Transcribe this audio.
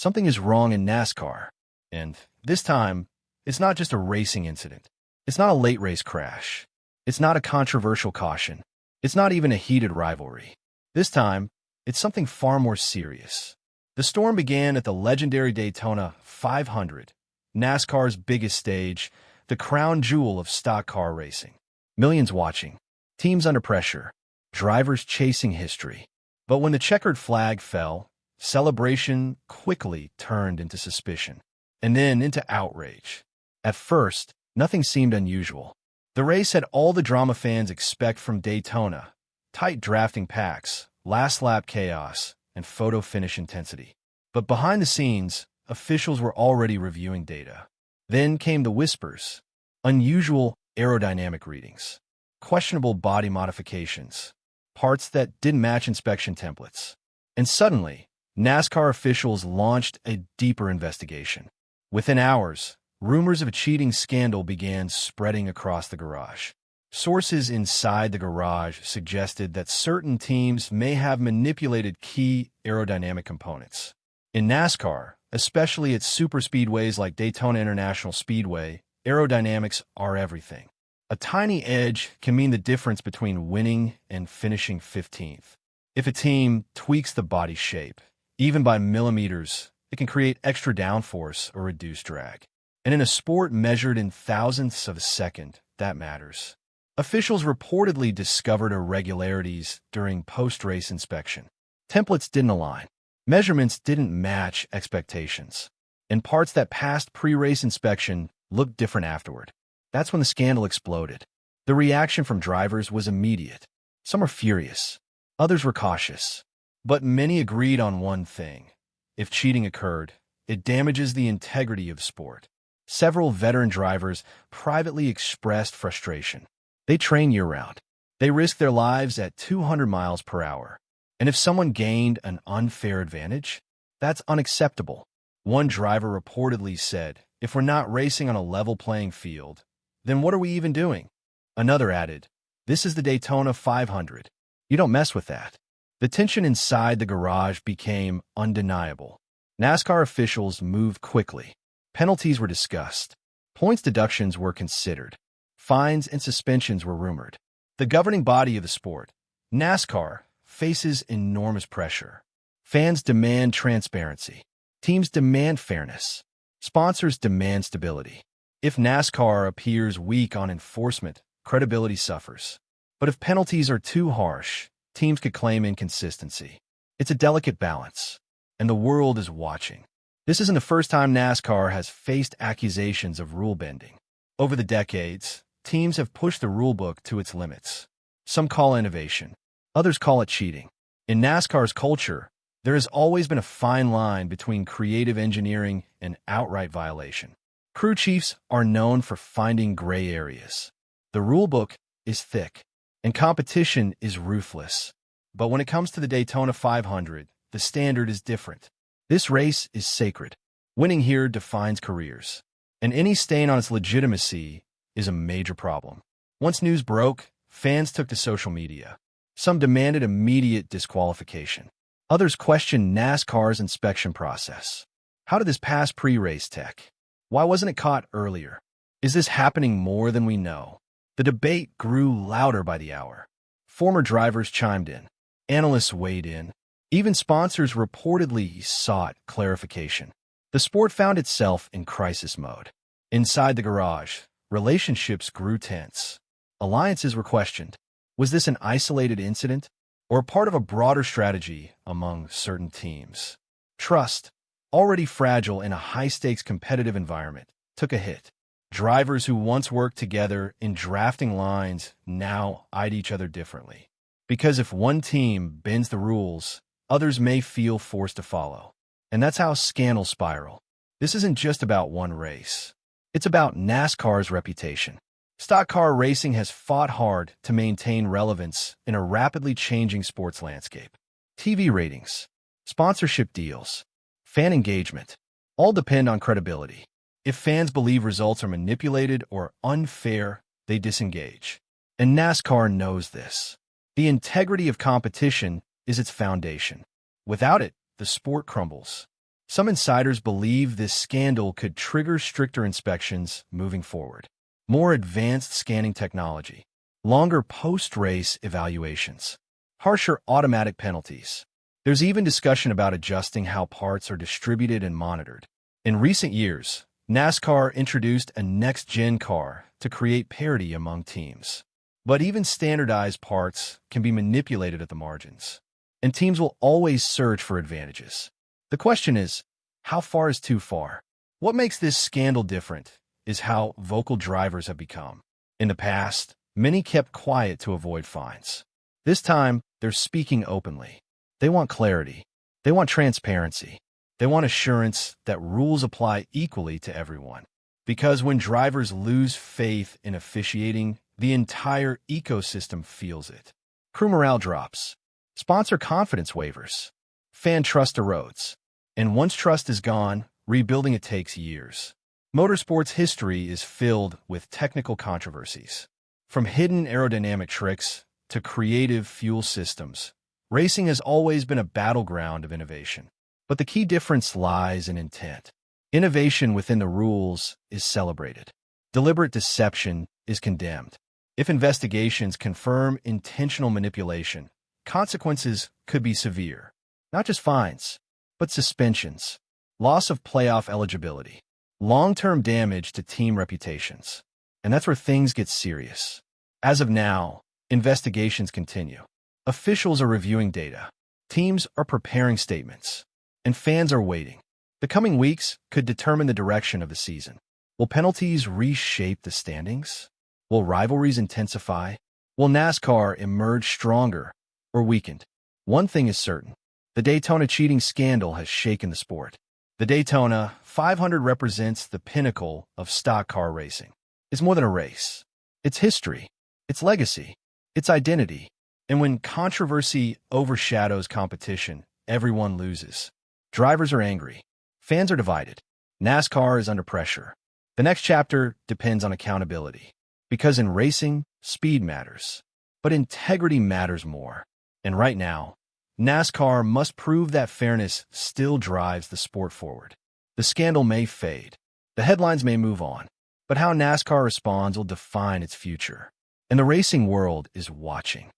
Something is wrong in NASCAR. And this time, it's not just a racing incident. It's not a late race crash. It's not a controversial caution. It's not even a heated rivalry. This time, it's something far more serious. The storm began at the legendary Daytona 500, NASCAR's biggest stage, the crown jewel of stock car racing. Millions watching, teams under pressure, drivers chasing history. But when the checkered flag fell, celebration quickly turned into suspicion, and then into outrage. At first, nothing seemed unusual. The race had all the drama fans expect from Daytona: tight drafting packs, last-lap chaos, and photo finish intensity. But behind the scenes, officials were already reviewing data. Then came the whispers: unusual aerodynamic readings, questionable body modifications, parts that didn't match inspection templates. And suddenly, NASCAR officials launched a deeper investigation. Within hours, rumors of a cheating scandal began spreading across the garage. Sources inside the garage suggested that certain teams may have manipulated key aerodynamic components. In NASCAR, especially at superspeedways like Daytona International Speedway, aerodynamics are everything. A tiny edge can mean the difference between winning and finishing 15th. If a team tweaks the body shape, even by millimeters, it can create extra downforce or reduce drag. And in a sport measured in thousandths of a second, that matters. Officials reportedly discovered irregularities during post-race inspection. Templates didn't align. Measurements didn't match expectations. And parts that passed pre-race inspection looked different afterward. That's when the scandal exploded. The reaction from drivers was immediate. Some were furious. Others were cautious. But many agreed on one thing: if cheating occurred, it damages the integrity of sport. Several veteran drivers privately expressed frustration. They train year-round. They risk their lives at 200 miles per hour. And if someone gained an unfair advantage, that's unacceptable. One driver reportedly said, "If we're not racing on a level playing field, then what are we even doing?" Another added, "This is the Daytona 500. You don't mess with that." The tension inside the garage became undeniable. NASCAR officials moved quickly. Penalties were discussed. Points deductions were considered. Fines and suspensions were rumored. The governing body of the sport, NASCAR, faces enormous pressure. Fans demand transparency. Teams demand fairness. Sponsors demand stability. If NASCAR appears weak on enforcement, credibility suffers. But if penalties are too harsh, teams could claim inconsistency. It's a delicate balance, and the world is watching. This isn't the first time NASCAR has faced accusations of rule bending. Over the decades, teams have pushed the rulebook to its limits. Some call it innovation. Others call it cheating. In NASCAR's culture, there has always been a fine line between creative engineering and outright violation. Crew chiefs are known for finding gray areas. The rulebook is thick, and competition is ruthless. But when it comes to the Daytona 500, the standard is different. This race is sacred. Winning here defines careers, and any stain on its legitimacy is a major problem. Once news broke, fans took to social media. Some demanded immediate disqualification. Others questioned NASCAR's inspection process. How did this pass pre-race tech? Why wasn't it caught earlier? Is this happening more than we know? The debate grew louder by the hour. Former drivers chimed in. Analysts weighed in. Even sponsors reportedly sought clarification. The sport found itself in crisis mode. Inside the garage, relationships grew tense. Alliances were questioned. Was this an isolated incident or part of a broader strategy among certain teams? Trust, already fragile in a high-stakes competitive environment, took a hit. Drivers who once worked together in drafting lines now eyed each other differently. Because if one team bends the rules, others may feel forced to follow. And that's how scandals spiral. This isn't just about one race. It's about NASCAR's reputation. Stock car racing has fought hard to maintain relevance in a rapidly changing sports landscape. TV ratings, sponsorship deals, fan engagement, all depend on credibility. If fans believe results are manipulated or unfair, they disengage. And NASCAR knows this. The integrity of competition is its foundation. Without it, the sport crumbles. Some insiders believe this scandal could trigger stricter inspections moving forward, more advanced scanning technology, longer post-race evaluations, harsher automatic penalties. There's even discussion about adjusting how parts are distributed and monitored. In recent years, NASCAR introduced a next-gen car to create parity among teams. But even standardized parts can be manipulated at the margins, and teams will always search for advantages. The question is, how far is too far? What makes this scandal different is how vocal drivers have become. In the past, many kept quiet to avoid fines. This time, they're speaking openly. They want clarity. They want transparency. They want assurance that rules apply equally to everyone. Because when drivers lose faith in officiating, the entire ecosystem feels it. Crew morale drops. Sponsor confidence wavers. Fan trust erodes. And once trust is gone, rebuilding it takes years. Motorsports history is filled with technical controversies. From hidden aerodynamic tricks to creative fuel systems, racing has always been a battleground of innovation. But the key difference lies in intent. Innovation within the rules is celebrated. Deliberate deception is condemned. If investigations confirm intentional manipulation, consequences could be severe. Not just fines, but suspensions, loss of playoff eligibility, long-term damage to team reputations. And that's where things get serious. As of now, investigations continue. Officials are reviewing data. Teams are preparing statements. And fans are waiting. The coming weeks could determine the direction of the season. Will penalties reshape the standings? Will rivalries intensify? Will NASCAR emerge stronger or weakened? One thing is certain. The Daytona cheating scandal has shaken the sport. The Daytona 500 represents the pinnacle of stock car racing. It's more than a race. It's history. It's legacy. It's identity. And when controversy overshadows competition, everyone loses. Drivers are angry. Fans are divided. NASCAR is under pressure. The next chapter depends on accountability. Because in racing, speed matters. But integrity matters more. And right now, NASCAR must prove that fairness still drives the sport forward. The scandal may fade. The headlines may move on. But how NASCAR responds will define its future. And the racing world is watching.